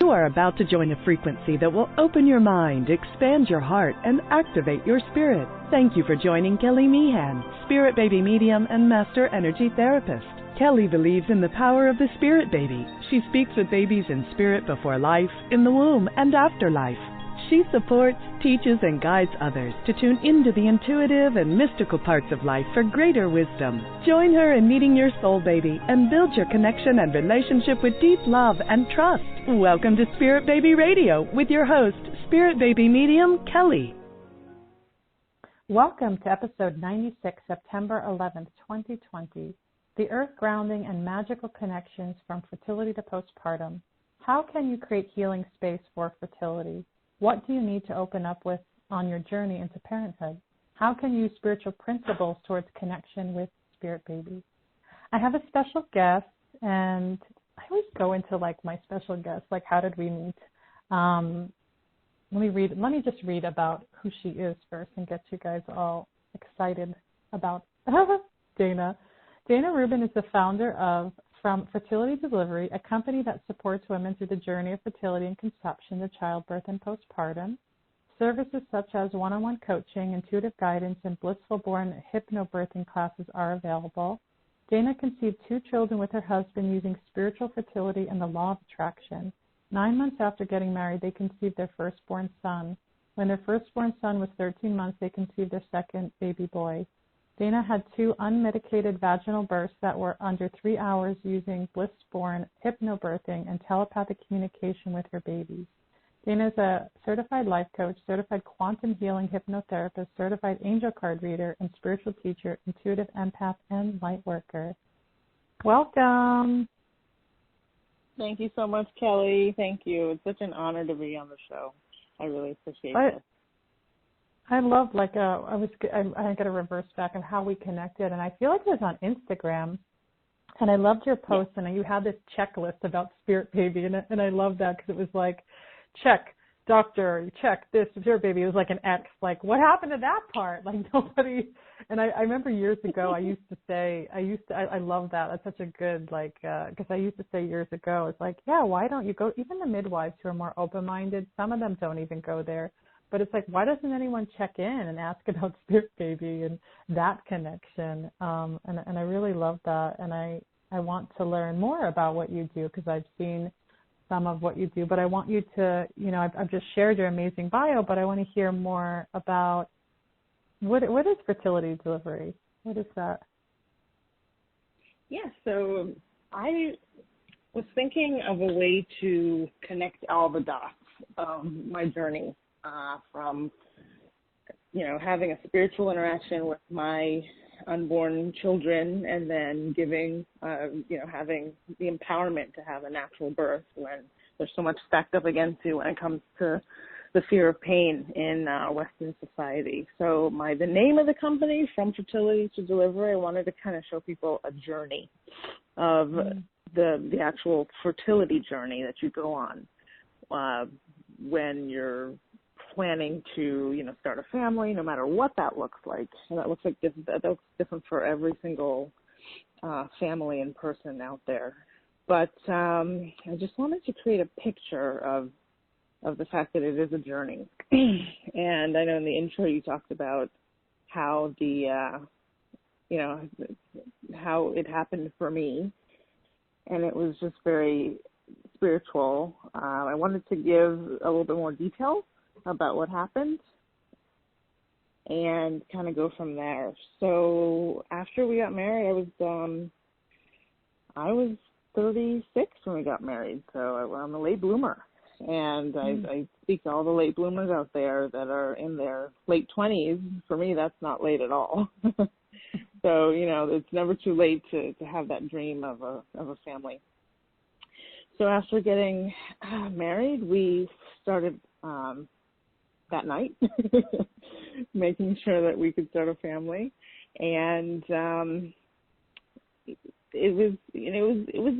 You are about to join a frequency that will open your mind, expand your heart, and activate your spirit. Thank you for joining Kelly Meehan, Spirit Baby Medium and Master Energy Therapist. Kelly believes in the power of the Spirit Baby. She speaks with babies in spirit before life, in the womb, and after life. She supports, teaches, and guides others to tune into the intuitive and mystical parts of life for greater wisdom. Join her in meeting your soul baby and build your connection and relationship with deep love and trust. Welcome to Spirit Baby Radio with your host, Spirit Baby Medium, Kelly. Welcome to episode 96, September 11th, 2020. The Earth Grounding and Magical Connections from Fertility to Postpartum. How can you create healing space for fertility? What do you need to open up with on your journey into parenthood? How can you use spiritual principles towards connection with Spirit Baby? I have a special guest, and I always go into my special guest, how did we meet? Let me just read about who she is first and get you guys all excited about Dayna. Dayna Ruben is the founder of From Fertility to Delivery, a company that supports women through the journey of fertility and conception to childbirth and postpartum. Services such as one-on-one coaching, intuitive guidance, and blissful born hypnobirthing classes are available. Dayna conceived 2 children with her husband using spiritual fertility and the law of attraction. 9 months after getting married, they conceived their firstborn son. When their firstborn son was 13 months, they conceived their second baby boy. Dayna had 2 unmedicated vaginal births that were under 3 hours using bliss-born hypnobirthing and telepathic communication with her babies. Dayna is a certified life coach, certified quantum healing hypnotherapist, certified angel card reader, and spiritual teacher, intuitive empath, and light worker. Welcome. Thank you so much, Kelly. Thank you. It's such an honor to be on the show. I really appreciate it. I love, I got to reverse back on how we connected, and I feel like it was on Instagram, and I loved your post, and you had this checklist about Spirit Baby, and I love that because it was like, check, doctor, check this, Spirit Baby. It was like an X, what happened to that part? Nobody, and I remember years ago, I love that. That's such a good, because I used to say years ago, it's why don't you go, even the midwives who are more open-minded, some of them don't even go there. But it's why doesn't anyone check in and ask about Spirit Baby and that connection? And I really love that. And I want to learn more about what you do because I've seen some of what you do. But I want you to, I've just shared your amazing bio, but I want to hear more about what is fertility delivery? What is that? Yeah, so I was thinking of a way to connect all the dots of my journey. From, having a spiritual interaction with my unborn children and then giving, having the empowerment to have a natural birth when there's so much stacked up against you when it comes to the fear of pain in Western society. So the name of the company, From Fertility to Delivery, I wanted to kind of show people a journey of the actual fertility journey that you go on when you're planning to, start a family, no matter what that looks like. And that looks different for every single family and person out there. But I just wanted to create a picture of the fact that it is a journey. And I know in the intro you talked about how how it happened for me. And it was just very spiritual. I wanted to give a little bit more detail about what happened and kind of go from there. So after we got married, I was 36 when we got married, so I'm a late bloomer. And I speak to all the late bloomers out there that are in their late 20s. For me, that's not late at all. So, it's never too late to have that dream of a family. So after getting married, we started that night, making sure that we could start a family, and it was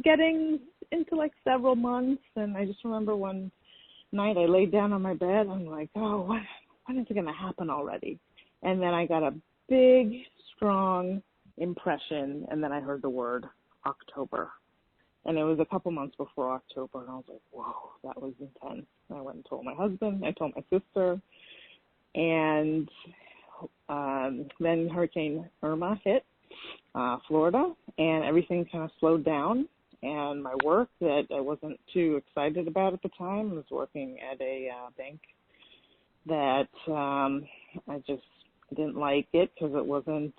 getting into several months, and I just remember one night I laid down on my bed. I'm like, oh, when is it going to happen already? And then I got a big, strong impression, and then I heard the word October. And it was a couple months before October, and I was like, whoa, that was intense. I went and told my husband, I told my sister, and then Hurricane Irma hit Florida, and everything kind of slowed down. And my work that I wasn't too excited about at the time, I was working at a bank that I just didn't like it because it wasn't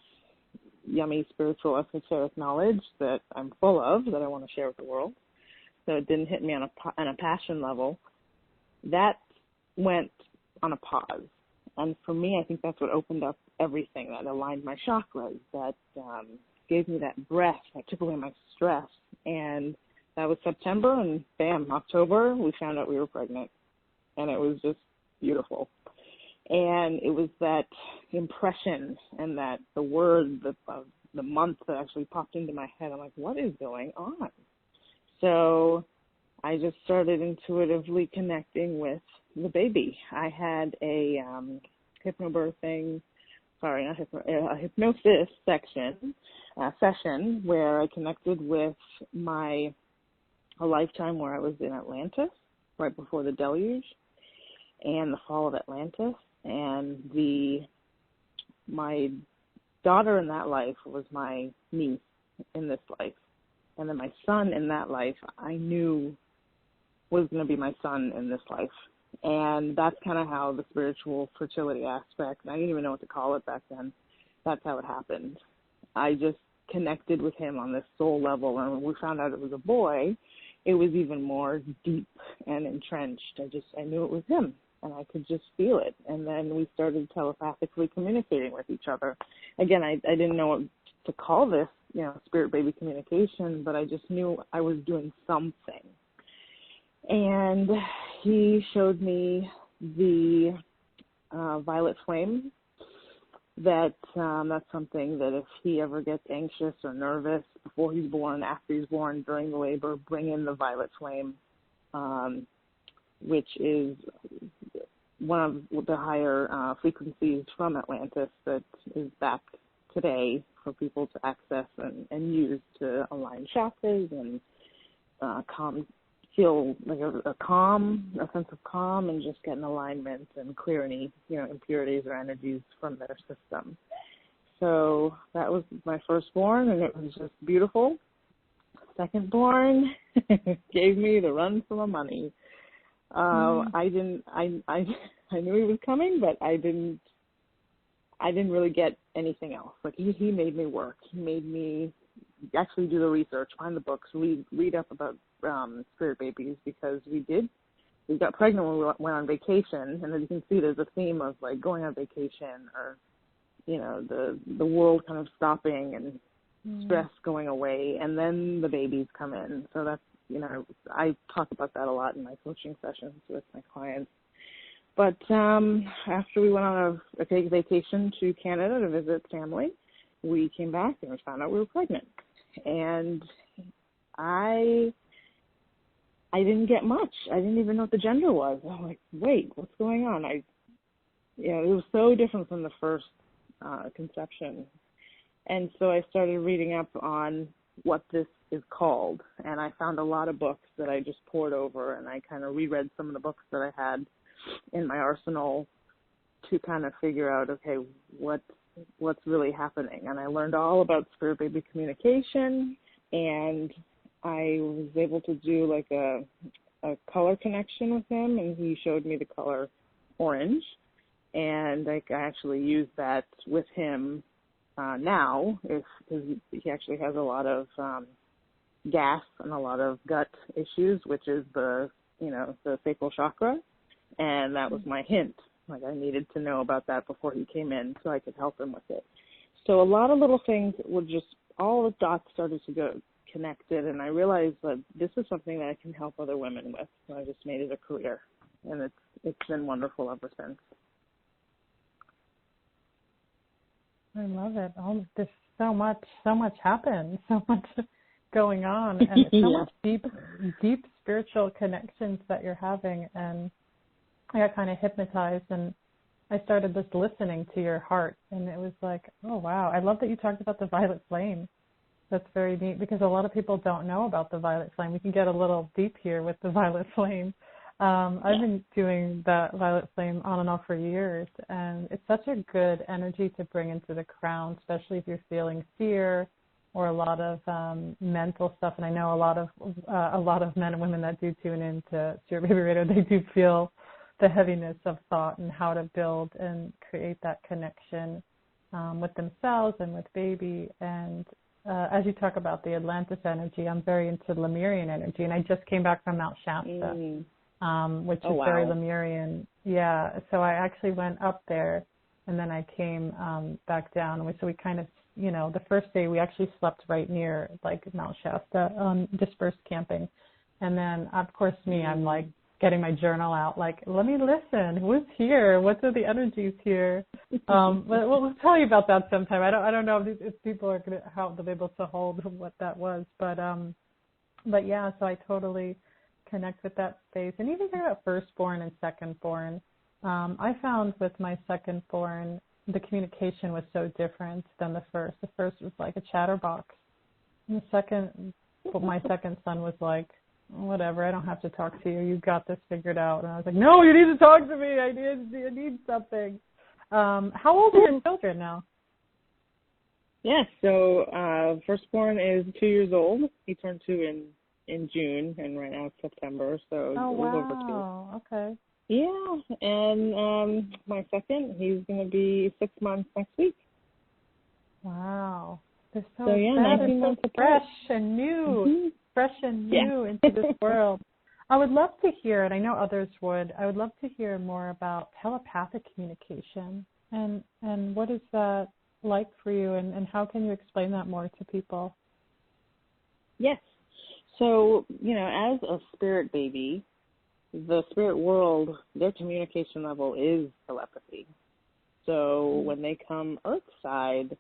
yummy spiritual esoteric knowledge that I'm full of that I want to share with the world. So it didn't hit me on a passion level. That went on a pause. And for me, I think that's what opened up everything, that aligned my chakras, that gave me that breath, that took away my stress. And that was September, and bam, October, we found out we were pregnant. And it was just beautiful. And it was that impression and that the word of the month that actually popped into my head. I'm like, what is going on? So I just started intuitively connecting with the baby. I had a hypnosis session where I connected with a lifetime where I was in Atlantis right before the deluge and the fall of Atlantis. And my daughter in that life was my niece in this life. And then my son in that life, I knew was going to be my son in this life. And that's kind of how the spiritual fertility aspect, I didn't even know what to call it back then, that's how it happened. I just connected with him on this soul level. And when we found out it was a boy, it was even more deep and entrenched. I knew it was him. And I could just feel it. And then we started telepathically communicating with each other. Again, I didn't know what to call this, spirit baby communication, but I just knew I was doing something. And he showed me the violet flame. That's something that if he ever gets anxious or nervous before he's born, after he's born, during the labor, bring in the violet flame, which is one of the higher frequencies from Atlantis that is back today for people to access and use to align chakras and feel like a sense of calm and just get an alignment and clear any impurities or energies from their system. So that was my firstborn, and it was just beautiful. Secondborn gave me the run for my money. I knew he was coming, but I didn't really get anything else. Like he made me work. He made me actually do the research, find the books, read up about spirit babies, because we got pregnant when we went on vacation, and as you can see, there's a theme of like going on vacation or the world kind of stopping and stress going away, and then the babies come in. So that's I talk about that a lot in my coaching sessions with my clients. But after we went on a vacation to Canada to visit family, we came back and we found out we were pregnant. And I didn't get much. I didn't even know what the gender was. I'm like, wait, what's going on? It was so different from the first conception. And so I started reading up on what this is called, and I found a lot of books that I just poured over, and I kind of reread some of the books that I had in my arsenal to kind of figure out, okay, what's really happening. And I learned all about spirit baby communication, and I was able to do like a color connection with him, and he showed me the color orange, and I actually use that with him now, because he actually has a lot of gas and a lot of gut issues, which is the sacral chakra, and that was my hint. Like I needed to know about that before he came in so I could help him with it. So a lot of little things were just, all the dots started to go connected, and I realized that this is something that I can help other women with. So I just made it a career, and it's been wonderful ever since. I love it. There's so much happened, so much going on, and so much deep spiritual connections that you're having. And I got kind of hypnotized, and I started just listening to your heart, and it was like, oh wow. I love that you talked about the violet flame, That's very neat because a lot of people don't know about the violet flame. We can get a little deep here with the violet flame. I've been doing that violet flame on and off for years, and it's such a good energy to bring into the crown, especially if you're feeling fear or a lot of mental stuff. And I know a lot of men and women that do tune into Spirit Baby Radio, they do feel the heaviness of thought and how to build and create that connection with themselves and with baby. And as you talk about the Atlantis energy, I'm very into Lemurian energy, and I just came back from Mount Shasta, which is very Lemurian. Yeah, so I actually went up there, and then I came back down. So we kind of, the first day we actually slept right near like Mount Shasta, dispersed camping, and then of course I'm like getting my journal out, like, let me listen. Who's here? What are the energies here? We'll tell you about that sometime. I don't know if people are going to how they're able to hold what that was, but yeah. So I totally connect with that space, and even talking about firstborn and secondborn. I found with my secondborn, the communication was so different than the first. The first was like a chatterbox, and my second son was like, whatever, I don't have to talk to you. You got this figured out. And I was like, no, you need to talk to me. I need something. How old are your children now? Yes, so firstborn is 2 years old. He turned 2 in June, and right now it's September, so oh, a little over 2. Okay. Yeah, and my second, he's going to be 6 months next week. Wow. They're so 19 months fresh and new. Fresh and new into this world. I would love to hear, and I know others would, I would love to hear more about telepathic communication and what is that like for you, and how can you explain that more to people? Yes. So, as a spirit baby, the spirit world, their communication level is telepathy. So when they come earthside,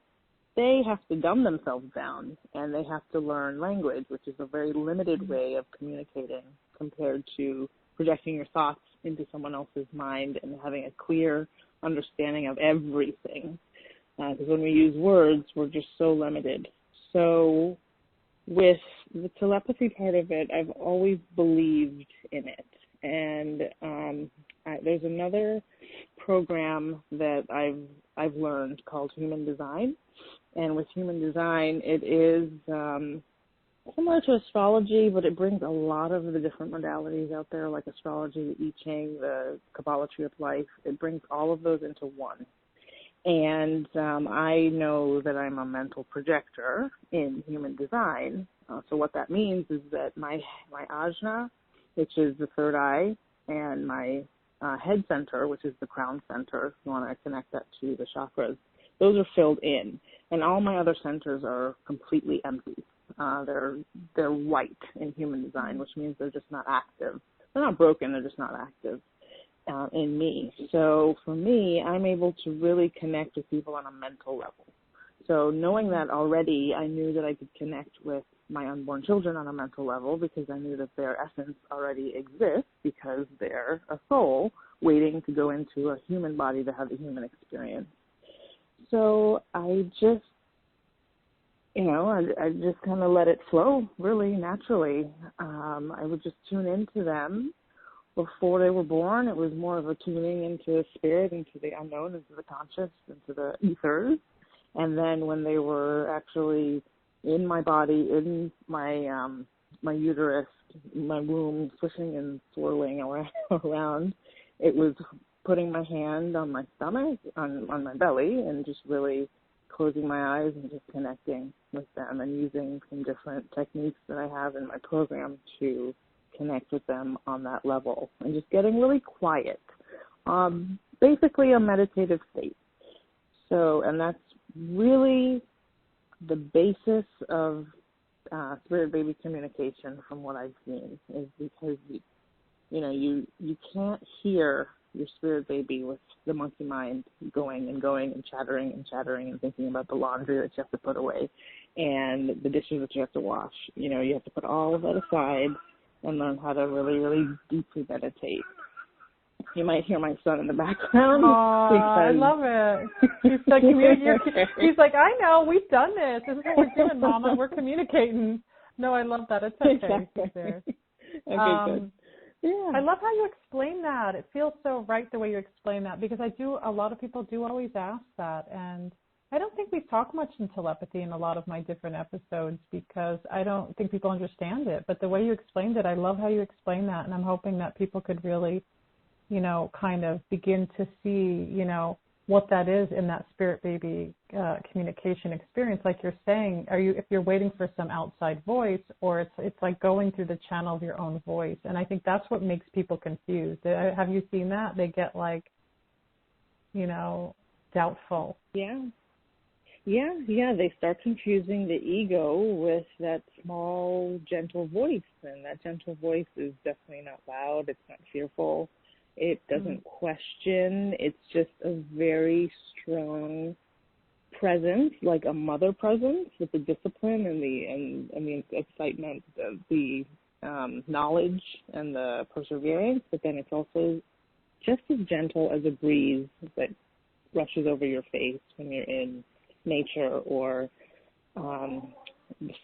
they have to dumb themselves down, and they have to learn language, which is a very limited way of communicating compared to projecting your thoughts into someone else's mind and having a clear understanding of everything. Because when we use words, we're just so limited. So with the telepathy part of it, I've always believed in it. And there's another program that I've learned called Human Design. And with Human Design, it is similar to astrology, but it brings a lot of the different modalities out there, like astrology, the I Ching, the Kabbalah Tree of Life. It brings all of those into one. And I know that I'm a mental projector in Human Design. So what that means is that my ajna, which is the third eye, and my head center, which is the crown center, if you want to connect that to the chakras, those are filled in. And all my other centers are completely empty. They're white in Human Design, which means they're just not active. They're not broken, they're just not active in me. So for me, I'm able to really connect with people on a mental level. So knowing that already, I knew that I could connect with my unborn children on a mental level because I knew that their essence already exists because they're a soul waiting to go into a human body to have a human experience. So I just, I just kind of let it flow really naturally. I would just tune into them. Before they were born, it was more of a tuning into spirit, into the unknown, into the conscious, into the ethers. And then when they were actually in my body, in my my uterus, my womb, swishing and swirling around, it was putting my hand on my stomach, on my belly, and just really closing my eyes and just connecting with them and using some different techniques that I have in my program to connect with them on that level and just getting really quiet. Basically a meditative state. So, and that's really the basis of spirit baby communication from what I've seen, is because you can't hear your spirit baby with the monkey mind going and chattering and thinking about the laundry that you have to put away and the dishes that you have to wash. You have to put all of that aside and learn how to really, really deeply meditate. You might hear my son in the background. I love it. He's like, he's like, I know, we've done this. This is what we're doing, Mama. We're communicating. No, I love that. It's okay. Exactly. He's there. Okay, good. Yeah. I love how you explain that. It feels so right the way you explain that, because a lot of people do always ask that. And I don't think we talk much in telepathy in a lot of my different episodes, because I don't think people understand it. But the way you explained it, I love how you explain that. And I'm hoping that people could really, kind of begin to see, what that is in that spirit baby communication experience. Like you're saying, if you're waiting for some outside voice, or it's like going through the channel of your own voice. And I think that's what makes people confused. Have you seen that? They get like, doubtful. Yeah. They start confusing the ego with that small, gentle voice. And that gentle voice is definitely not loud. It's not fearful. It doesn't question. It's just a very strong presence, like a mother presence, with the discipline and the excitement, the knowledge and the perseverance. But then it's also just as gentle as a breeze that rushes over your face when you're in nature, or the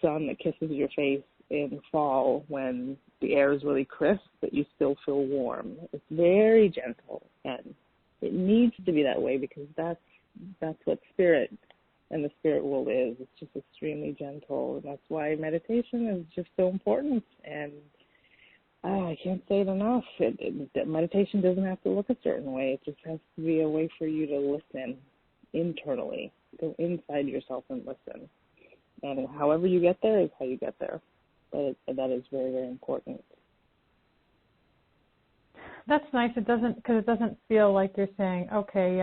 sun that kisses your face in fall when the air is really crisp, but you still feel warm. It's very gentle, and it needs to be that way, because that's what spirit and the spirit world is. It's just extremely gentle, and that's why meditation is just so important. And I can't say it enough. Meditation doesn't have to look a certain way. It just has to be a way for you to listen internally. Go inside yourself and listen. And however you get there is how you get there. That is very, very important. That's nice. Because it doesn't feel like you're saying, okay,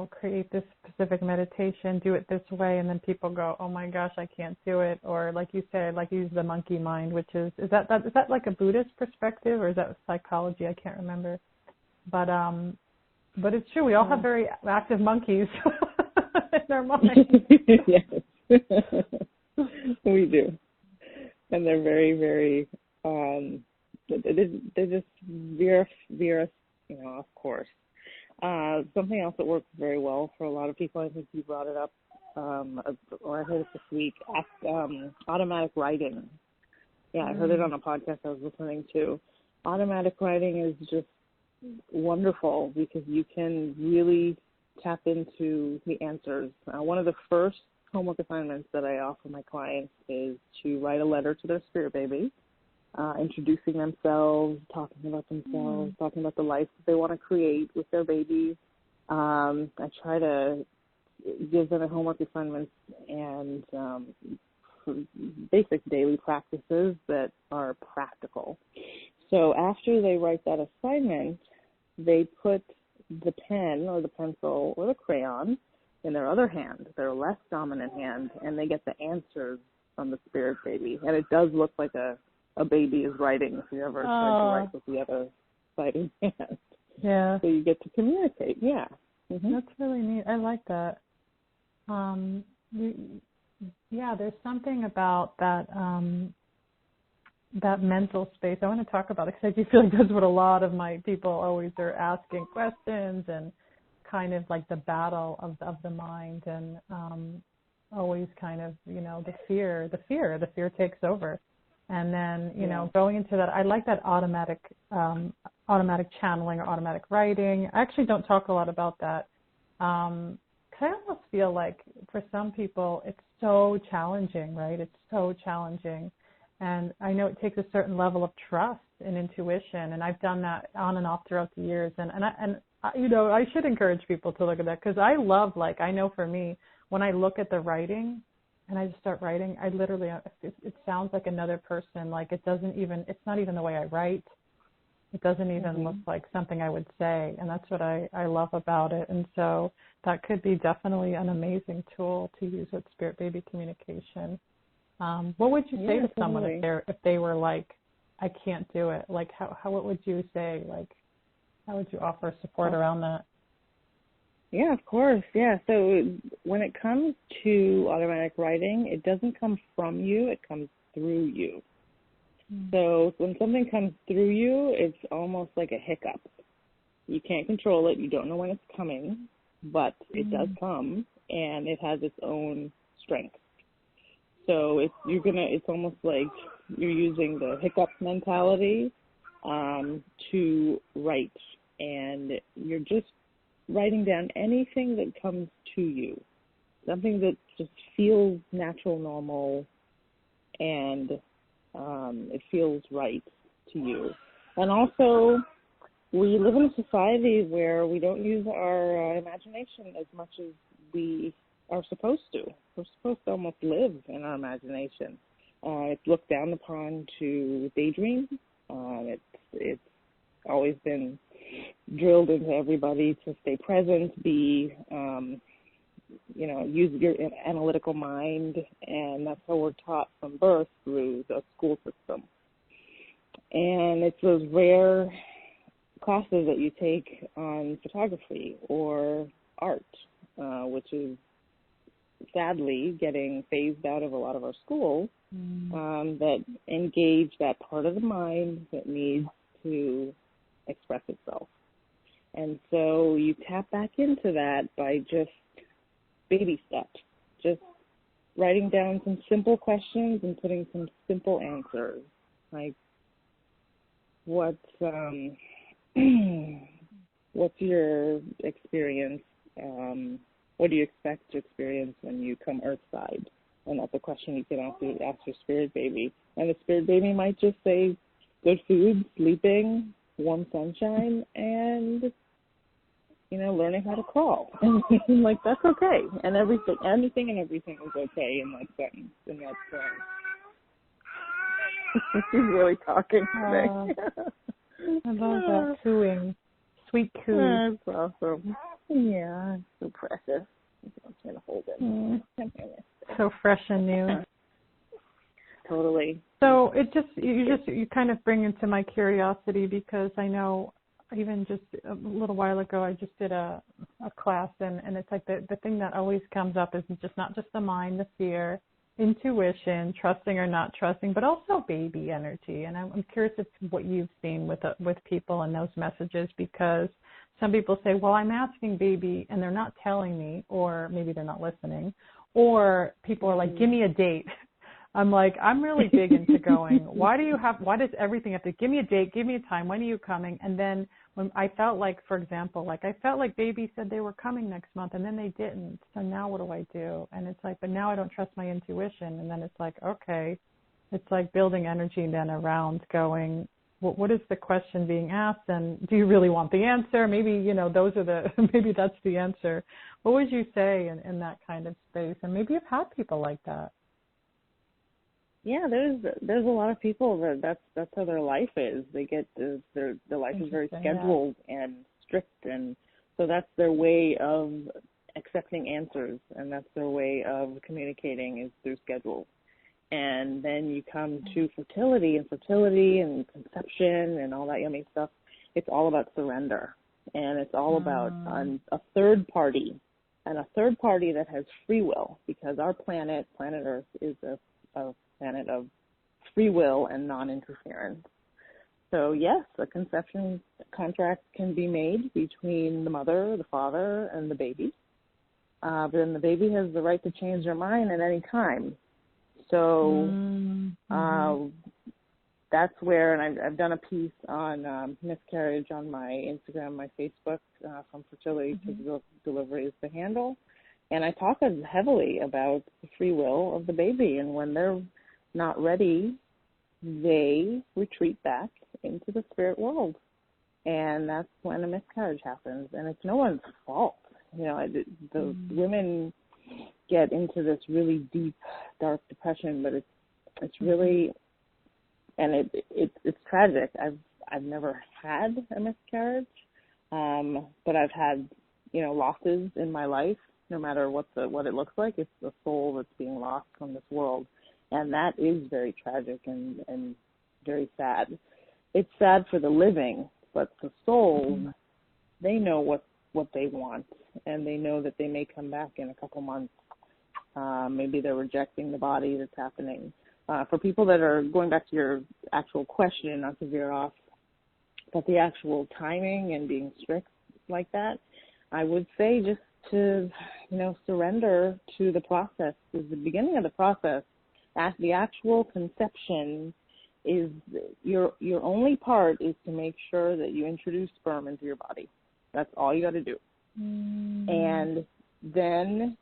create this specific meditation, do it this way, and then people go, oh my gosh, I can't do it. Or like you said, like use the monkey mind, which is that like a Buddhist perspective, or is that psychology? I can't remember. But it's true. We all have very active monkeys in our mind. Yes, we do. And they're very, very, they just veer us, of course. Something else that works very well for a lot of people, I think you brought it up, or I heard it this week, automatic writing. Yeah, I heard it on a podcast I was listening to. Automatic writing is just wonderful, because you can really tap into the answers. One of the first homework assignments that I offer my clients is to write a letter to their spirit baby, introducing themselves, talking about themselves, talking about the life that they want to create with their baby. I try to give them a homework assignments and basic daily practices that are practical. So after they write that assignment, they put the pen or the pencil or the crayon in their other hand, their less dominant hand, and they get the answers from the spirit baby. And it does look like a baby is writing, if you ever tried to write with the other fighting hand. Yeah. So you get to communicate, yeah. Mm-hmm. That's really neat. I like that. There's something about that that mental space. I want to talk about it, because I do feel like that's what a lot of my people always are asking questions, and kind of like the battle of the mind, and always kind of, the fear takes over. And then, going into that, I like that automatic channeling or automatic writing. I actually don't talk a lot about that. I almost feel like for some people it's so challenging, right? It's so challenging. And I know it takes a certain level of trust and intuition, and I've done that on and off throughout the years. And I should encourage people to look at that, because I love, I know for me, when I look at the writing and I just start writing, I literally, it sounds like another person. Like it's not even the way I write. It doesn't even look like something I would say. And that's what I love about it. And so that could be definitely an amazing tool to use with spirit baby communication. What would you say to someone if they were like, I can't do it? Like, what would you say? Like, how would you offer support around that? Yeah, of course. Yeah. So when it comes to automatic writing, it doesn't come from you. It comes through you. So when something comes through you, it's almost like a hiccup. You can't control it. You don't know when it's coming, but it does come, and it has its own strength. So it's almost like you're using the hiccup mentality to write, and you're just writing down anything that comes to you, something that just feels natural, normal, and it feels right to you. And also, we live in a society where we don't use our imagination as much as we are supposed to. We're supposed to almost live in our imagination. It's looked down upon to daydream. It's always been drilled into everybody to stay present, be, use your analytical mind, and that's how we're taught from birth through the school system. And it's those rare classes that you take on photography or art, which is sadly getting phased out of a lot of our schools, that engage that part of the mind that needs to express itself. And so you tap back into that by just baby steps, just writing down some simple questions and putting some simple answers, like what's your experience? What do you expect to experience when you come earthside? And that's a question you can ask your spirit baby. And the spirit baby might just say, good food, sleeping, warm sunshine, and, learning how to crawl. And like, that's okay. And anything and everything is okay in that sentence. In that She's really talking today. I love that cooing. Sweet coo. That's awesome. Yeah, so precious. I'm trying to hold it. So fresh and new. Totally. So you kind of bring into my curiosity, because I know even just a little while ago I just did a class, and it's like the thing that always comes up is just not just the mind, the fear, intuition, trusting or not trusting, but also baby energy. And I'm curious if what you've seen with people and those messages, because some people say, well, I'm asking baby and they're not telling me, or maybe they're not listening, or people are like, give me a date. I'm like, I'm really big into going, why does everything have to, give me a date, give me a time, when are you coming? And then when I felt like, for example, I felt like baby said they were coming next month and then they didn't. So now what do I do? And it's like, but now I don't trust my intuition. And then it's like, okay, it's like building energy then around going, what is the question being asked? And do you really want the answer? Maybe, maybe that's the answer. What would you say in that kind of space? And maybe you've had people like that. Yeah, there's a lot of people that's how their life is. They get their life is very scheduled and strict, and so that's their way of accepting answers, and that's their way of communicating is through schedules. And then you come to fertility and conception and all that yummy stuff. It's all about surrender, and it's all about a third party, and a third party that has free will, because our planet Earth, is a planet of free will and non-interference. So yes, a conception contract can be made between the mother, the father, and the baby. But then the baby has the right to change their mind at any time. So that's where, and I've done a piece on miscarriage on my Instagram, my Facebook, From Fertility to Delivery is the handle. And I talk heavily about the free will of the baby, and when they're not ready, they retreat back into the spirit world. And that's when a miscarriage happens. And it's no one's fault. The women get into this really deep, dark depression, but it's really, and it's tragic. I've never had a miscarriage, but I've had, losses in my life. No matter what it looks like, it's the soul that's being lost from this world. And that is very tragic and very sad. It's sad for the living, but the souls, they know what they want, and they know that they may come back in a couple months. Maybe they're rejecting the body that's happening. For people that are going back to your actual question, not to veer off, But the actual timing and being strict like that, I would say just to, surrender to the process. Because the beginning of the process, at the actual conception, is your only part is to make sure that you introduce sperm into your body. That's all you got to do. And then,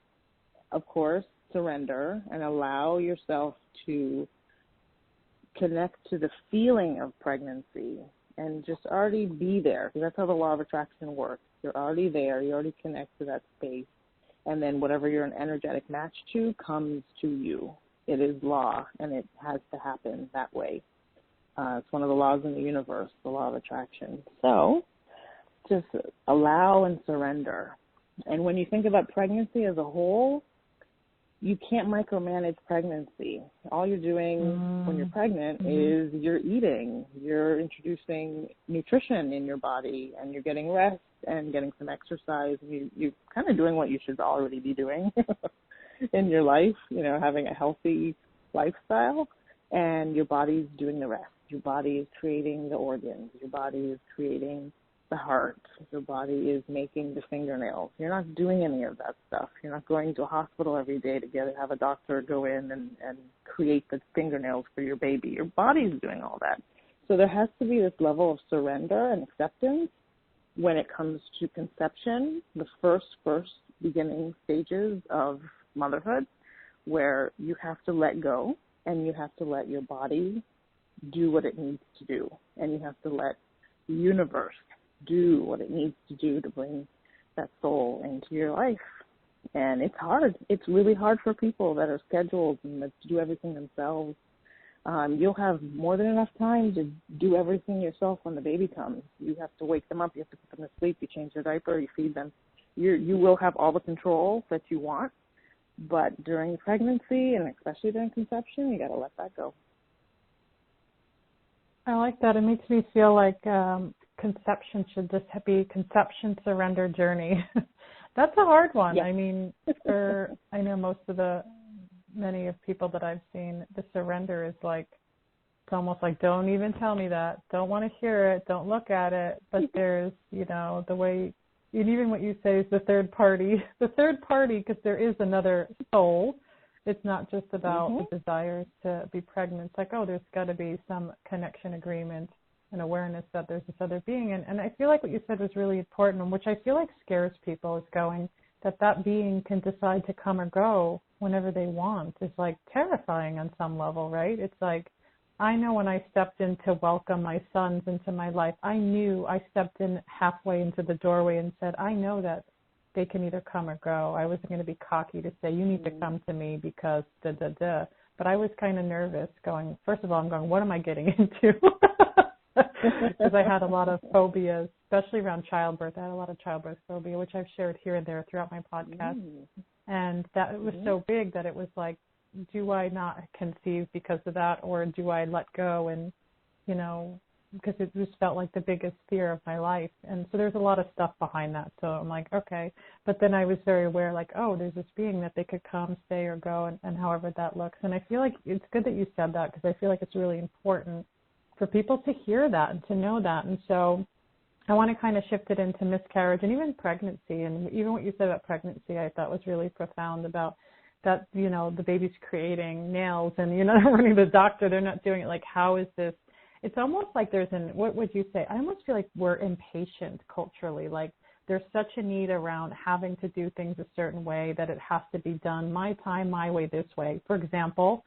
of course, surrender and allow yourself to connect to the feeling of pregnancy and just already be there, because that's how the law of attraction works. You're already there. You already connect to that space. And then whatever you're an energetic match to comes to you. It is law, and it has to happen that way. It's one of the laws in the universe, the law of attraction. So just allow and surrender. And when you think about pregnancy as a whole, you can't micromanage pregnancy. All you're doing when you're pregnant is you're eating. You're introducing nutrition in your body, and you're getting rest and getting some exercise. You're kind of doing what you should already be doing in your life, having a healthy lifestyle, and your body's doing the rest. Your body is creating the organs. Your body is creating the heart. Your body is making the fingernails. You're not doing any of that stuff. You're not going to a hospital every day to have a doctor go in and create the fingernails for your baby. Your body's doing all that. So there has to be this level of surrender and acceptance when it comes to conception, the first beginning stages of motherhood, where you have to let go and you have to let your body do what it needs to do. And you have to let the universe do what it needs to do to bring that soul into your life. And it's hard. It's really hard for people that are scheduled and that do everything themselves. You'll have more than enough time to do everything yourself when the baby comes. You have to wake them up. You have to put them to sleep. You change their diaper. You feed them. You will have all the control that you want. But during pregnancy, and especially during conception, you got to let that go. I like that. It makes me feel like conception should just be conception surrender journey. That's a hard one. Yeah. I mean, I know many of people that I've seen, the surrender is like, it's almost like, don't even tell me that. Don't want to hear it. Don't look at it. But there's, the way, and even what you say is the third party, because there is another soul. It's not just about the desires to be pregnant. It's like, there's got to be some connection agreement and awareness that there's this other being. And I feel like what you said was really important, which I feel like scares people, is going that being can decide to come or go whenever they want. It's like terrifying on some level, right? It's like, I know when I stepped in to welcome my sons into my life, I knew I stepped in halfway into the doorway and said, I know that they can either come or go. I wasn't going to be cocky to say, you need to come to me because da-da-da. But I was kind of nervous going, first of all, I'm going, what am I getting into? Because I had a lot of phobias, especially around childbirth. I had a lot of childbirth phobia, which I've shared here and there throughout my podcast. And that it was so big that it was like, do I not conceive because of that, or do I let go? And, because it just felt like the biggest fear of my life. And so there's a lot of stuff behind that. So I'm like, okay. But then I was very aware, like, there's this being that they could come, stay, or go, and however that looks. And I feel like it's good that you said that, because I feel like it's really important for people to hear that and to know that. And so I want to kind of shift it into miscarriage and even pregnancy. And even what you said about pregnancy, I thought was really profound about that, the baby's creating nails and, running to the doctor, they're not doing it. Like, how is this? It's almost like what would you say? I almost feel like we're impatient culturally. Like, there's such a need around having to do things a certain way that it has to be done my time, my way, this way. For example,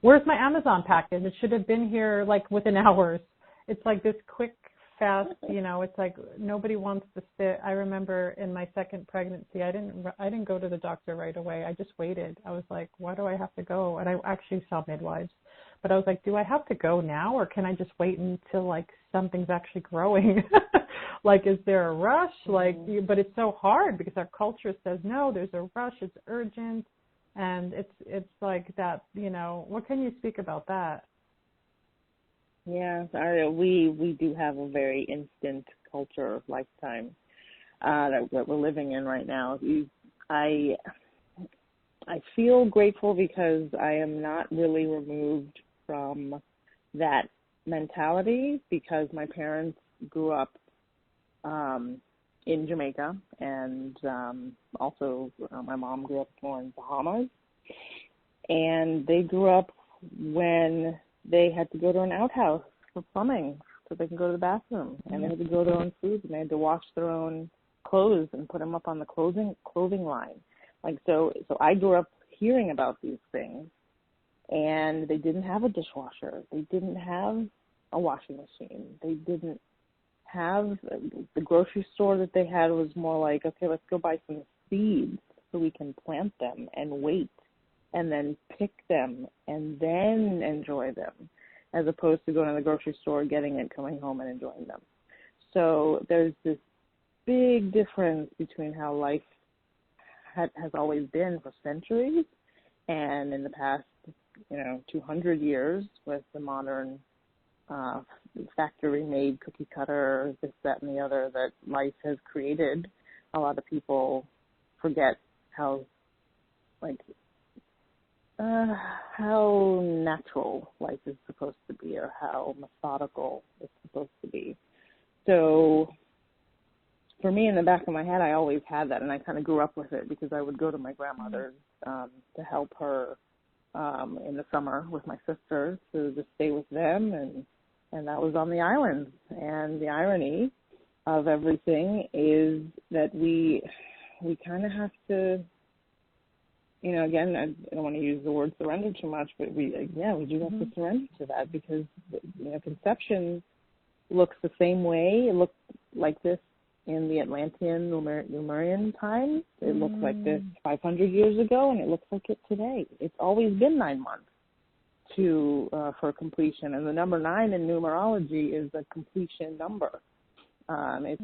where's my Amazon package? It should have been here like within hours. It's like this quick, fast, it's like nobody wants to sit. I remember in my second pregnancy, I didn't go to the doctor right away. I just waited. I was like, why do I have to go? And I actually saw midwives. But I was like, do I have to go now, or can I just wait until like something's actually growing? Like, is there a rush? But it's so hard because our culture says, no, there's a rush. It's urgent. And it's like that, what can you speak about that? Yeah, we do have a very instant culture lifetime that we're living in right now. I feel grateful because I am not really removed from that mentality, because my parents grew up in Jamaica, and also my mom grew up more in Bahamas. And they grew up when they had to go to an outhouse for plumbing so they can go to the bathroom. And they had to grow their own food, and they had to wash their own clothes and put them up on the clothing line. Like, so I grew up hearing about these things, and they didn't have a dishwasher. They didn't have a washing machine. They didn't have the grocery store that they had was more like, okay, let's go buy some seeds so we can plant them and wait and then pick them and then enjoy them, as opposed to going to the grocery store, getting it, coming home and enjoying them. So there's this big difference between how life has always been for centuries and in the past, 200 years with the modern factory-made cookie cutter, this, that, and the other that life has created. A lot of people forget how natural life is supposed to be, or how methodical it's supposed to be. So for me, in the back of my head, I always had that, and I kind of grew up with it because I would go to my grandmother's to help her in the summer with my sisters, to just stay with them, and that was on the islands. And the irony of everything is that we kind of have to, again, I don't want to use the word surrender too much, but we do have to surrender to that, because conception looks the same way. It looked like this in the Atlantean Lemurian times. It looked like this 500 years ago, and it looks like it today. It's always been 9 months for completion, and the number 9 in numerology is a completion number. It's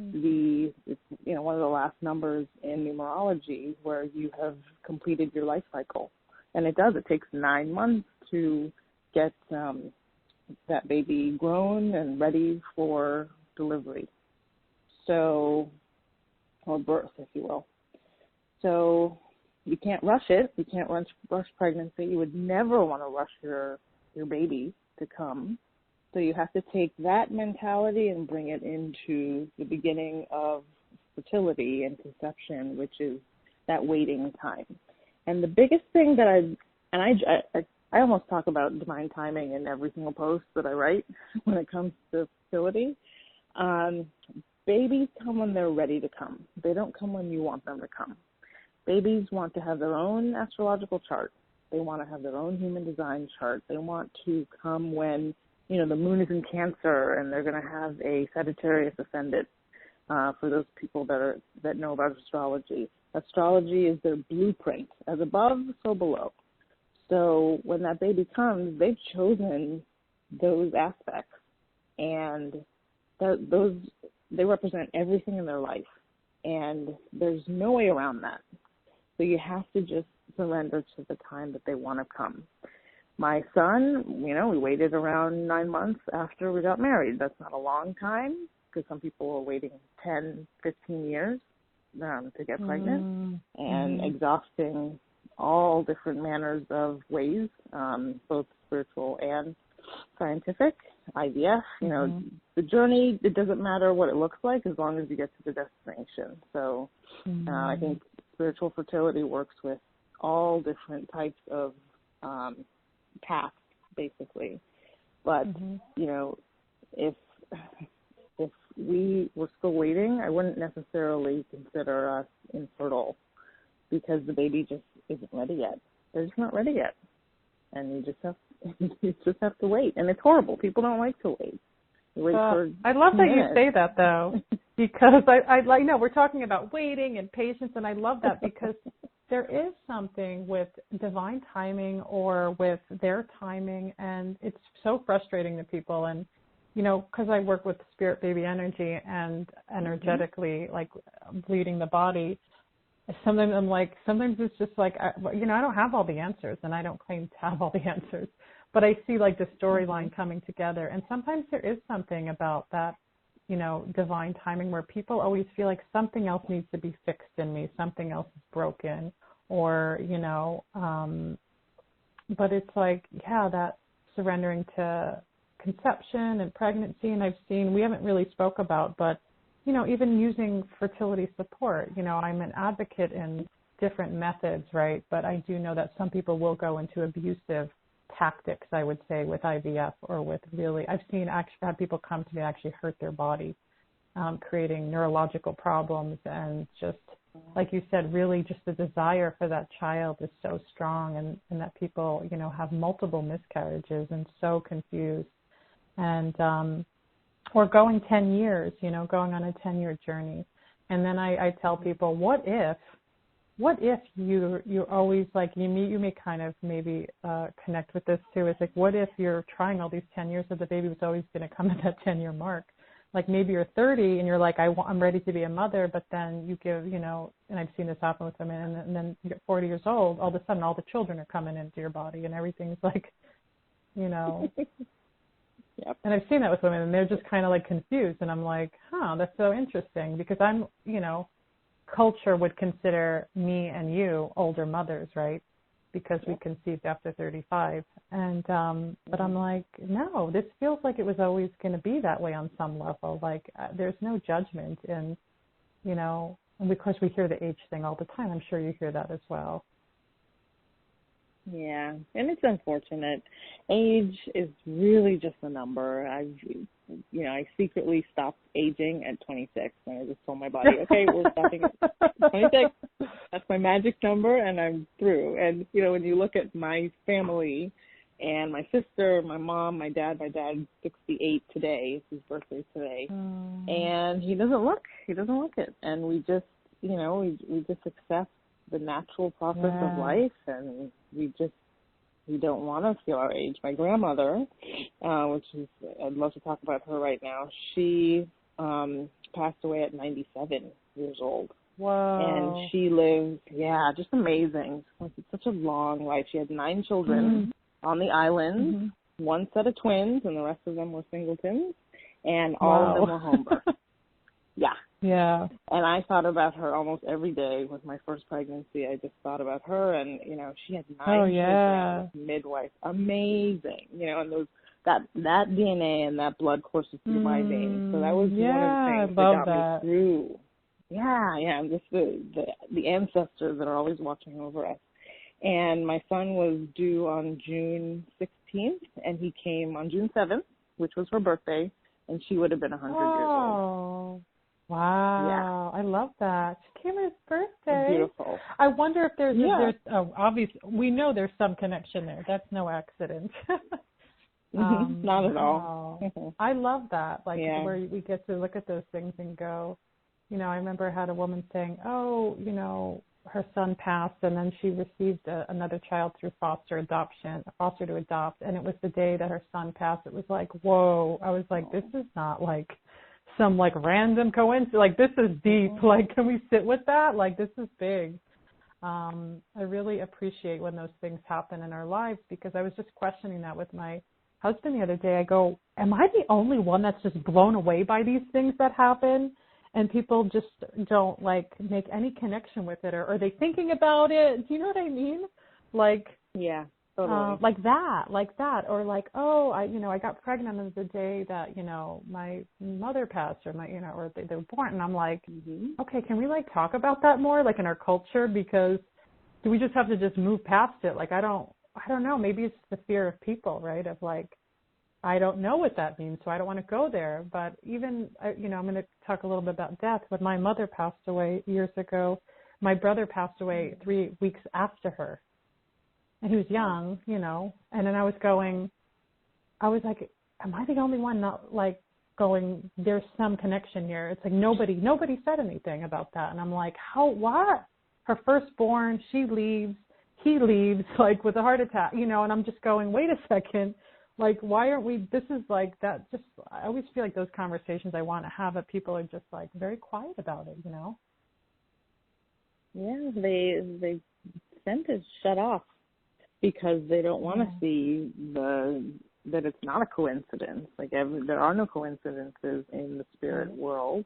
one of the last numbers in numerology where you have completed your life cycle, and it does. It takes 9 months to get that baby grown and ready for delivery. So, or birth, if you will. So you can't rush it. You can't rush pregnancy. You would never want to rush your baby to come. So you have to take that mentality and bring it into the beginning of fertility and conception, which is that waiting time. And the biggest thing that I almost talk about divine timing in every single post that I write when it comes to fertility. Babies come when they're ready to come. They don't come when you want them to come. Babies want to have their own astrological chart. They want to have their own human design chart. They want to come when, the moon is in Cancer and they're going to have a Sagittarius ascendant, for those people that know about astrology. Astrology is their blueprint. As above, so below. So when that baby comes, they've chosen those aspects, and they represent everything in their life, and there's no way around that. So you have to just surrender to the time that they want to come. My son, we waited around 9 months after we got married. That's not a long time, because some people are waiting 10, 15 years to get pregnant, and exhausting all different manners of ways, both spiritual and scientific. IVF, the journey, it doesn't matter what it looks like as long as you get to the destination. So I think spiritual fertility works with all different types of paths, basically. But, if we were still waiting, I wouldn't necessarily consider us infertile, because the baby just isn't ready yet. They're just not ready yet. And you just have to wait. And it's horrible. People don't like to wait. I love that you say that, though, because I we're talking about waiting and patience, and I love that because there is something with divine timing or with their timing, and it's so frustrating to people. And, because I work with spirit baby energy and energetically, like bleeding the body, sometimes it's just like, I don't have all the answers, and I don't claim to have all the answers. But I see like the storyline coming together. And sometimes there is something about that, divine timing where people always feel like something else needs to be fixed in me. Something else is broken, or, but it's like, that surrendering to conception and pregnancy, and I've seen, we haven't really spoke about, but, you know, even using fertility support. You know, I'm an advocate in different methods, right? But I do know that some people will go into abusive tactics, I would say, with IVF or with really, I've seen actually have people come to me actually hurt their body, creating neurological problems, and just, like you said, really just the desire for that child is so strong, and that people, you know, have multiple miscarriages and so confused. And, or going 10 years, you know, going on a 10-year journey. And then I tell people, what if you always, like, you may kind of maybe connect with this too. It's like, what if you're trying all these 10 years, so the baby was always going to come at that 10-year mark? Like, maybe you're 30 and you're like, I'm ready to be a mother, but then you give, you know, and I've seen this happen with women, and then you get 40 years old, all of a sudden all the children are coming into your body and everything's like, you know. Yep. And I've seen that with women, and they're just kind of like confused, and I'm like, that's so interesting, because I'm, you know, culture would consider me and you older mothers, right? Because we conceived after 35. And, but I'm like, no, this feels like it was always going to be that way on some level. Like, there's no judgment. And, you know, and because we hear the age thing all the time, I'm sure you hear that as well. Yeah, and it's unfortunate. Age is really just a number. I secretly stopped aging at 26, and I just told my body, okay, we're stopping at 26. That's my magic number, and I'm through. And, you know, when you look at my family and my sister, my mom, my dad's 68 today. It's his birthday today. And he doesn't look it. And we just, you know, we just accept the natural process of life, and we don't want to feel our age. My grandmother, which is, I'd love to talk about her right now, she passed away at 97 years old. Wow. And she lived, just amazing. It's such a long life. She had 9 children on the island, one set of twins, and the rest of them were singletons, and all of them were home births. Yeah. And I thought about her almost every day with my first pregnancy. I just thought about her, and, you know, she had 9 children, midwife, amazing, you know, and that DNA and that blood courses through my veins. So that was one of the things that got me through. And just the ancestors that are always watching over us. And my son was due on June 16th, and he came on June 7th, which was her birthday, and she would have been 100 years old. Wow. I love that. She came on his birthday. Beautiful. I wonder if there's obviously, we know there's some connection there. That's no accident. Not at all. I love that, like, where we get to look at those things and go, you know, I remember I had a woman saying, you know, her son passed, and then she received another child through foster to adopt, and it was the day that her son passed. It was like, whoa. I was like, this is not like some like random coincidence. Like, this is deep. Like, can we sit with that? Like, this is big. I really appreciate when those things happen in our lives, because I was just questioning that with my husband the other day. I go, am I the only one that's just blown away by these things that happen? And people just don't, like, make any connection with it, or are they thinking about it? Do you know what I mean? Like, totally. Like that, or like, I got pregnant on the day that, you know, my mother passed, or or they were born, and I'm like, okay, can we like talk about that more, like in our culture? Because do we just have to just move past it? Like, I don't know. Maybe it's the fear of people, right? Of like, I don't know what that means, so I don't want to go there. But even, I'm going to talk a little bit about death. When my mother passed away years ago, my brother passed away 3 weeks after her. And he was young, you know, and then I was like, am I the only one not like going, there's some connection here? It's like nobody said anything about that. And I'm like, what? Her firstborn, he leaves, like with a heart attack, you know, and I'm just going, wait a second. Like, why aren't we, this is like that, just, I always feel like those conversations I want to have, but people are just like very quiet about it, you know? Yeah, they tend to shut off because they don't want to see that it's not a coincidence. Like, there are no coincidences in the spirit world,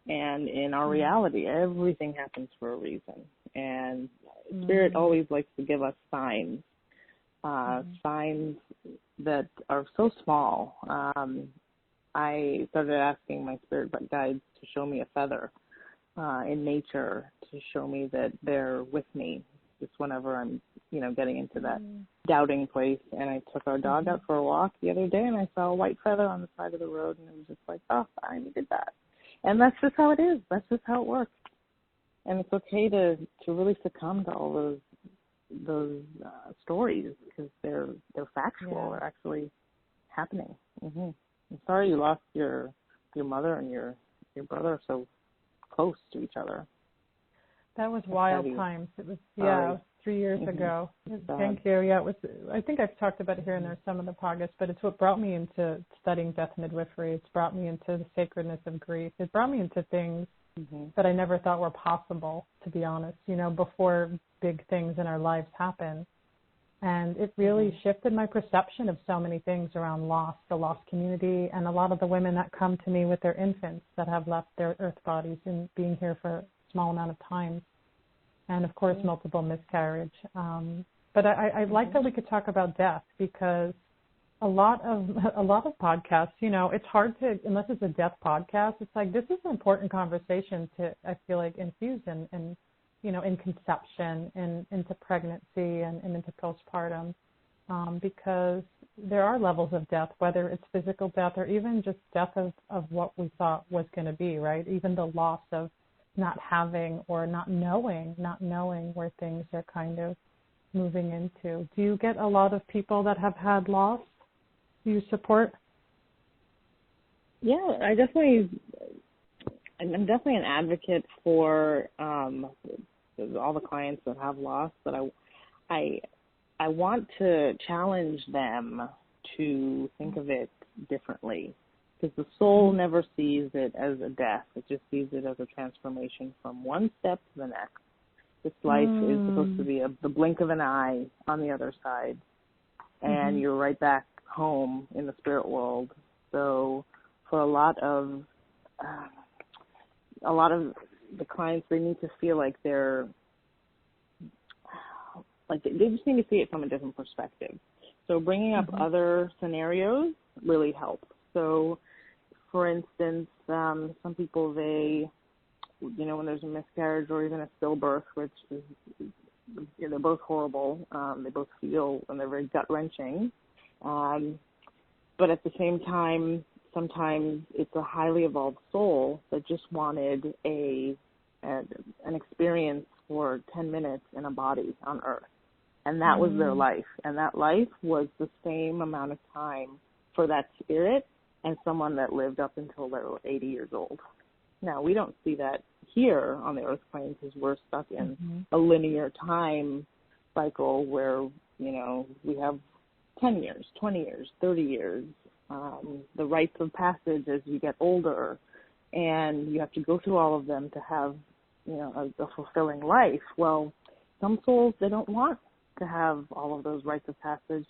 and in our reality, everything happens for a reason. And spirit always likes to give us signs signs that are so small. I started asking my spirit guides to show me a feather in nature, to show me that they're with me just whenever I'm, getting into that doubting place. And I took our dog out for a walk the other day, and I saw a white feather on the side of the road, and it was just like, oh, I needed that. And that's just how it is. That's just how it works. And it's okay to really succumb to all those stories, because they're factual. They're actually happening. I'm sorry you lost your mother and your brother so close to each other. That was wild times. It was, it was 3 years ago. Thank you. Yeah, it was. I think I've talked about it here and there some of the podcasts, but it's what brought me into studying death midwifery. It's brought me into the sacredness of grief. It brought me into things that I never thought were possible, to be honest, before big things in our lives happen. And it really shifted my perception of so many things around loss, the lost community, and a lot of the women that come to me with their infants that have left their earth bodies and being here for a small amount of time. And, of course, multiple miscarriage. But I like that we could talk about death, because a lot of podcasts, it's hard to, unless it's a death podcast, it's like this is an important conversation to, I feel like, infuse in conception and into pregnancy and into postpartum, because there are levels of death, whether it's physical death or even just death of what we thought was going to be, right? Even the loss of not having or not knowing where things are kind of moving into. Do you get a lot of people that have had loss you support? Yeah, I'm definitely an advocate for all the clients that have loss, but I want to challenge them to think of it differently, because the soul never sees it as a death. It just sees it as a transformation from one step to the next. This life is supposed to be the blink of an eye on the other side, and you're right back home in the spirit world. So for a lot of the clients, they need to feel like they're like they just need to see it from a different perspective. So bringing up other scenarios really helps. So, for instance, some people, when there's a miscarriage or even a stillbirth, which is, they're both horrible. They both feel, and they're very gut-wrenching. But at the same time, sometimes it's a highly evolved soul that just wanted an experience for 10 minutes in a body on Earth. And that was their life. And that life was the same amount of time for that spirit and someone that lived up until they were 80 years old. Now, we don't see that here on the Earth plane, because we're stuck in a linear time cycle where, we have 10 years, 20 years, 30 years, the rites of passage as you get older, and you have to go through all of them to have, a fulfilling life. Well, some souls, they don't want to have all of those rites of passage.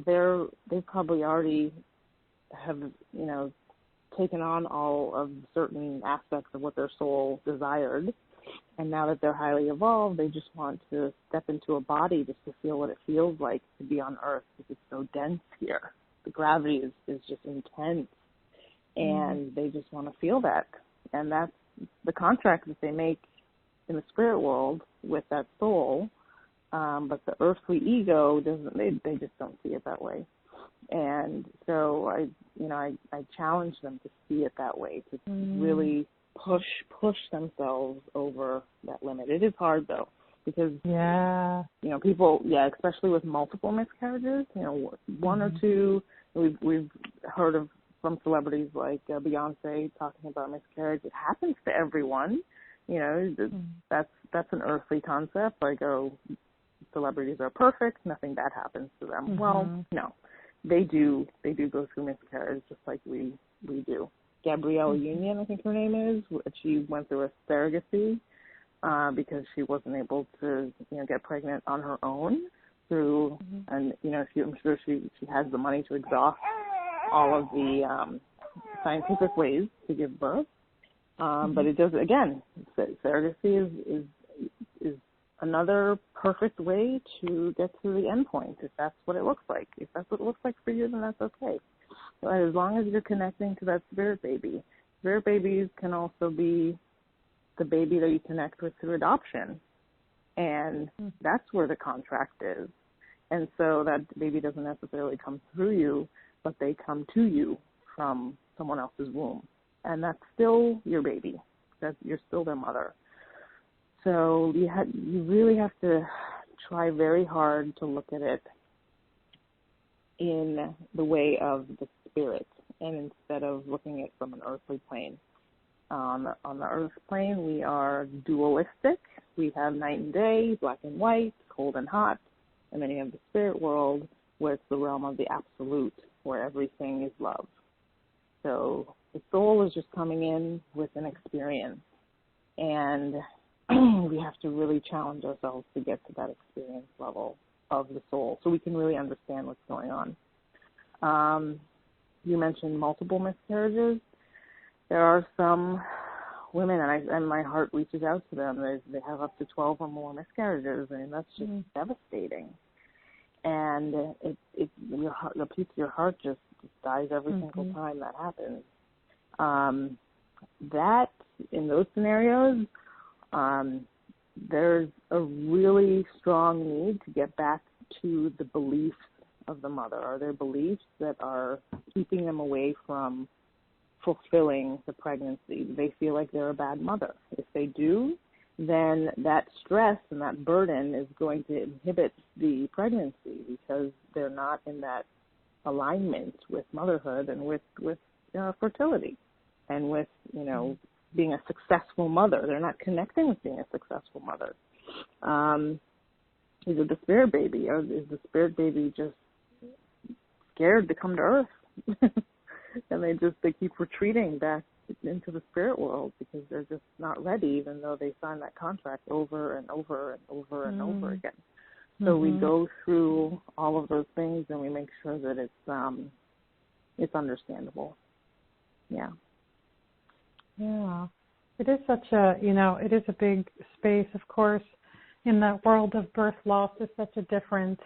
They probably already have, taken on all of certain aspects of what their soul desired. And now that they're highly evolved, they just want to step into a body just to feel what it feels like to be on Earth, because it's so dense here. The gravity is just intense, and they just want to feel that. And that's the contract that they make in the spirit world with that soul. But the earthly ego doesn't. They just don't see it that way. And so I challenge them to see it that way, to really push themselves over that limit. It is hard though, because people, especially with multiple miscarriages, one or two. We've heard of from celebrities like Beyonce talking about miscarriage. It happens to everyone. That's an earthly concept. Like, celebrities are perfect, nothing bad happens to them. Well, no. They do go through miscarriage just like we do. Gabrielle Union, I think her name is, she went through a surrogacy because she wasn't able to, get pregnant on her own through, and, I'm sure she has the money to exhaust all of the scientific ways to give birth. But it does, again, surrogacy is another perfect way to get to the end point, if that's what it looks like. If that's what it looks like for you, then that's okay. But as long as you're connecting to that spirit babies can also be the baby that you connect with through adoption. And that's where the contract is. And so that baby doesn't necessarily come through you, but they come to you from someone else's womb. And that's still your baby. You're still their mother. So you really have to try very hard to look at it in the way of the spirit, and instead of looking at it from an earthly plane. On the earth plane, we are dualistic. We have night and day, black and white, cold and hot. And then you have the spirit world, where it's the realm of the absolute, where everything is love. So the soul is just coming in with an experience. And we have to really challenge ourselves to get to that experience level of the soul so we can really understand what's going on. You mentioned multiple miscarriages. There are some women, and my heart reaches out to them. They have up to 12 or more miscarriages, and that's just devastating. And the piece of your heart just dies every single time that happens. That, in those scenarios, there's a really strong need to get back to the beliefs of the mother. Are there beliefs that are keeping them away from fulfilling the pregnancy? Do they feel like they're a bad mother? If they do, then that stress and that burden is going to inhibit the pregnancy because they're not in that alignment with motherhood and with fertility and with, being a successful mother. They're not connecting with being a successful mother. Is it the spirit baby, or is the spirit baby just scared to come to earth? And they keep retreating back into the spirit world because they're just not ready, even though they signed that contract over and over and over and over again. So we go through all of those things and we make sure that it's understandable. Yeah. Yeah. It is such it is a big space, of course. In that world of birth loss, is such a different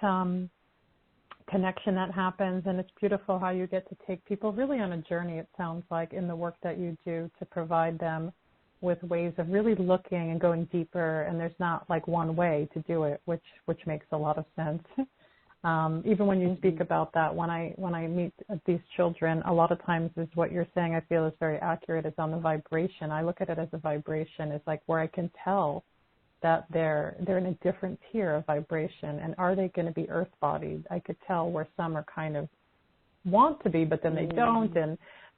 connection that happens, and it's beautiful how you get to take people really on a journey, it sounds like, in the work that you do to provide them with ways of really looking and going deeper, and there's not like one way to do it, which makes a lot of sense. Even when you speak about that, when I meet these children, a lot of times is what you're saying I feel is very accurate, is on the vibration. I look at it as a vibration. It's like where I can tell that they're in a different tier of vibration, and are they going to be earth-bodied? I could tell where some are kind of want to be, but then they don't.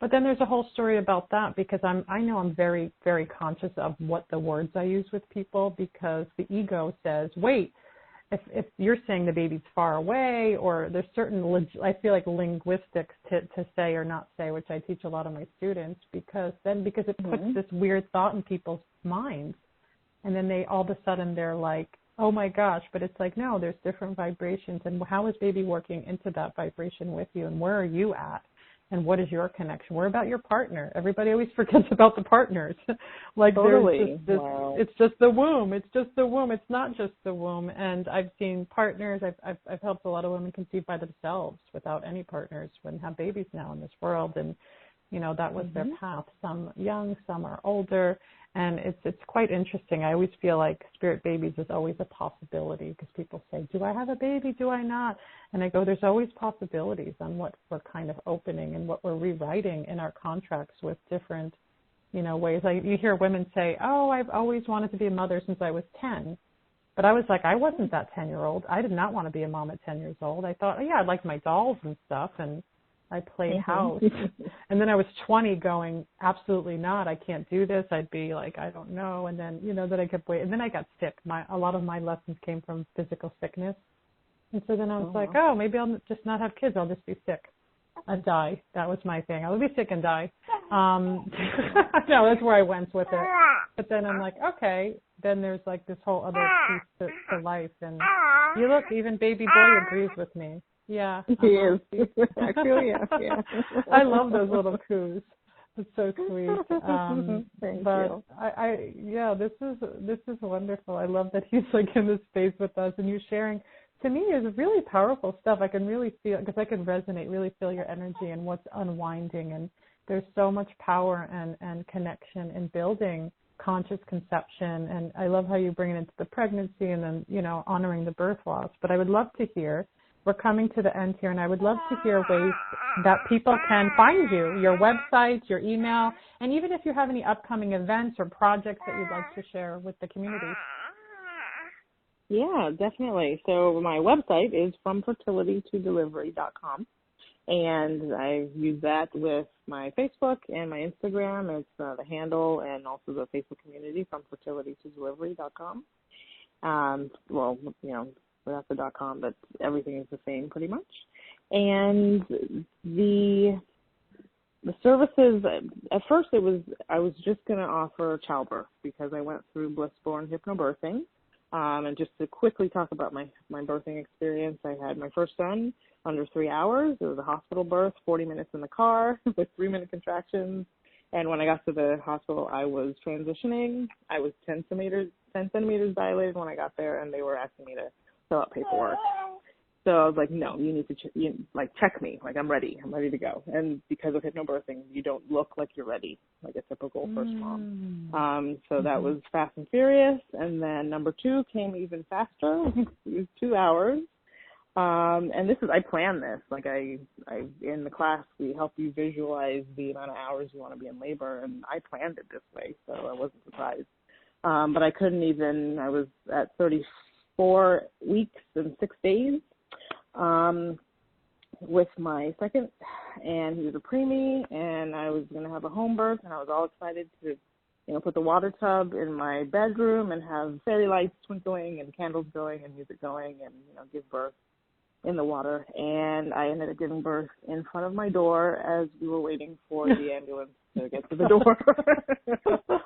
But then there's a whole story about that, because I know I'm very, very conscious of what the words I use with people, because the ego says, wait, if you're saying the baby's far away, or there's certain, I feel like linguistics to say or not say, which I teach a lot of my students, because it puts this weird thought in people's minds. And then they all of a sudden they're like, oh my gosh, but it's like, no, there's different vibrations. And how is baby working into that vibration with you? And where are you at? And what is your connection? What about your partner? Everybody always forgets about the partners. Like totally. There's Wow. It's just the womb. It's just the womb. It's not just the womb. And I've seen partners. I've helped a lot of women conceive by themselves without any partners and have babies now in this world. And that was their path. Some young, some are older. And it's quite interesting. I always feel like spirit babies is always a possibility, because people say, do I have a baby? Do I not? And I go, there's always possibilities on what we're kind of opening and what we're rewriting in our contracts with different, ways. Like you hear women say, oh, I've always wanted to be a mother since I was 10. But I was like, I wasn't that 10-year-old. I did not want to be a mom at 10 years old. I thought, I liked my dolls and stuff, and I played house. And then I was 20 going, absolutely not. I can't do this. I'd be like, I don't know. And then, then I kept waiting. And then I got sick. A lot of my lessons came from physical sickness. And so then I was like, maybe I'll just not have kids. I'll just be sick. I'd die. That was my thing. I would be sick and die. No, that's where I went with it. But then I'm like, okay. Then there's like this whole other piece to life. And you look, even baby boy agrees with me. Yeah. He is. I feel you. Yeah. I love those little coos. It's so sweet. Thank but you. This is wonderful. I love that he's like in this space with us, and you sharing. To me, is really powerful stuff. I can really feel, because I can resonate, really feel your energy and what's unwinding. And there's so much power and connection in building conscious conception. And I love how you bring it into the pregnancy and then, you know, honoring the birth loss. But I would love to hear, we're coming to the end here, and I would love to hear ways that people can find you, your website, your email, and even if you have any upcoming events or projects that you'd like to share with the community. Yeah, definitely. So my website is fromfertilitytodelivery.com, and I use that with my Facebook and my Instagram. It's the handle, and also the Facebook community, fromfertilitytodelivery.com. Well, you know, without the .com, but everything is the same pretty much. And the services, at first I was just going to offer childbirth because I went through bliss-born hypnobirthing. And just to quickly talk about my birthing experience, I had my first son under 3 hours. It was a hospital birth, 40 minutes in the car with 3-minute contractions. And when I got to the hospital, I was transitioning. I was 10 centimeters dilated when I got there, and they were asking me to fill out paperwork. So I was like, no, you need to check me. Like, I'm ready to go. And because of hypnobirthing, you don't look like you're ready, like a typical first mom. So that was fast and furious. And then number 2 came even faster. It was 2 hours. And I planned this. Like I in the class, we help you visualize the amount of hours you want to be in labor, and I planned it this way, so I wasn't surprised. But I couldn't even. I was at 34 weeks and 6 days. With my second, and he was a preemie, and I was going to have a home birth, and I was all excited to, you know, put the water tub in my bedroom and have fairy lights twinkling and candles going and music going and, you know, give birth in the water. And I ended up giving birth in front of my door as we were waiting for the ambulance to get to the door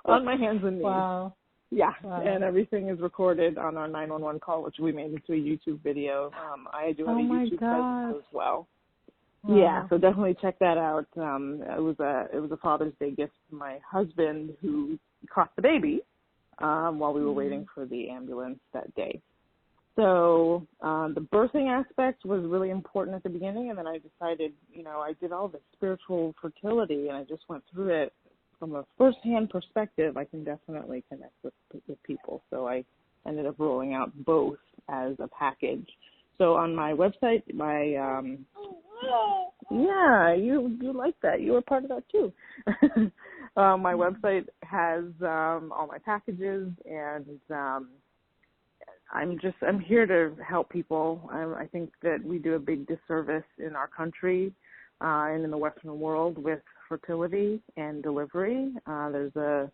on my hands and knees. Wow. Yeah, wow. And everything is recorded on our 911 call, which we made into a YouTube video. I do have a YouTube presence as well. Wow. Yeah, so definitely check that out. It was a Father's Day gift to my husband, who caught the baby while we were waiting for the ambulance that day. So the birthing aspect was really important at the beginning, and then I decided, you know, I did all the spiritual fertility, and I just went through it. From a first-hand perspective, I can definitely connect with people. So I ended up rolling out both as a package. So on my website, you like that. You were part of that too. My website has all my packages, and I'm here to help people. I think that we do a big disservice in our country and in the Western world with fertility and delivery. There's a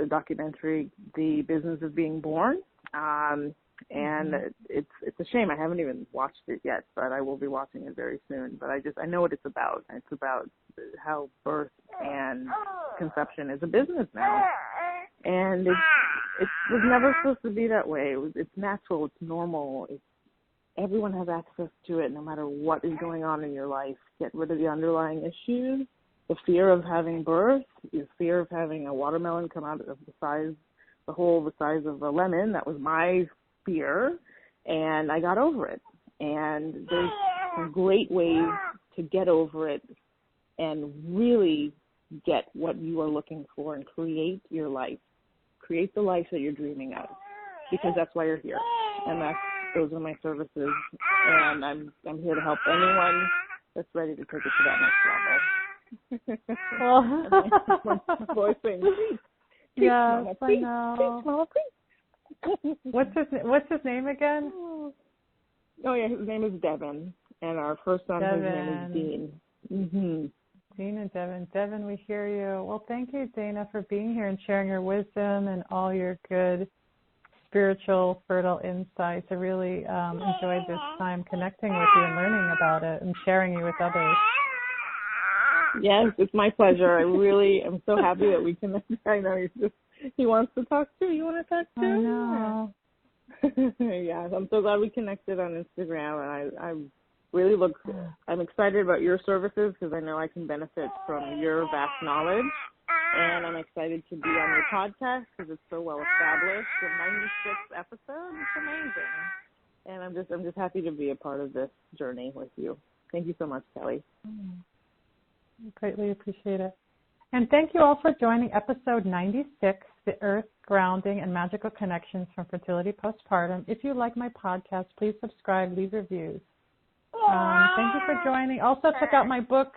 documentary, The Business of Being Born, and it's a shame I haven't even watched it yet, but I will be watching it very soon. But I know what it's about. It's about how birth and conception is a business now, and it was never supposed to be that way. It's natural. It's normal. Everyone has access to it, no matter what is going on in your life. Get rid of the underlying issues, the fear of having birth, the fear of having a watermelon come out of the size of a lemon. That was my fear, and I got over it. And there's some great ways to get over it and really get what you are looking for and create your life. Create the life that you're dreaming of, because that's why you're here. And those are my services, and I'm here to help anyone that's ready to take it to that next level. My voice saying, yes, I know. What's his name again? Oh yeah, his name is Devin, and our first son, his name is Dean. Mm-hmm. Dean and Devin. Devin, we hear you. Well, thank you, Dayna, for being here and sharing your wisdom and all your good spiritual, fertile insights. I really enjoyed this time connecting with you and learning about it and sharing you with others. Yes, it's my pleasure. I really am so happy that we connected. I know he wants to talk too. You want to talk too? I know. Yes, I'm so glad we connected on Instagram, and I'm I'm excited about your services because I know I can benefit from your vast knowledge. And I'm excited to be on your podcast because it's so well established. The 96th episode, it's amazing. And I'm just happy to be a part of this journey with you. Thank you so much, Kelly. I greatly appreciate it. And thank you all for joining episode 96, The Earth, Grounding, and Magical Connections from Fertility Postpartum. If you like my podcast, please subscribe, leave reviews. Thank you for joining. Also, check out my book,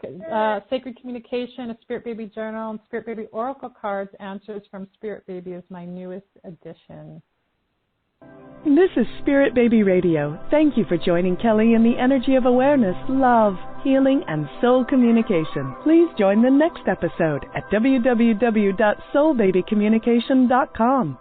Sacred Communication, A Spirit Baby Journal, and Spirit Baby Oracle Cards, Answers from Spirit Baby is my newest edition. This is Spirit Baby Radio. Thank you for joining Kelly in the energy of awareness, love, healing, and soul communication. Please join the next episode at www.soulbabycommunication.com.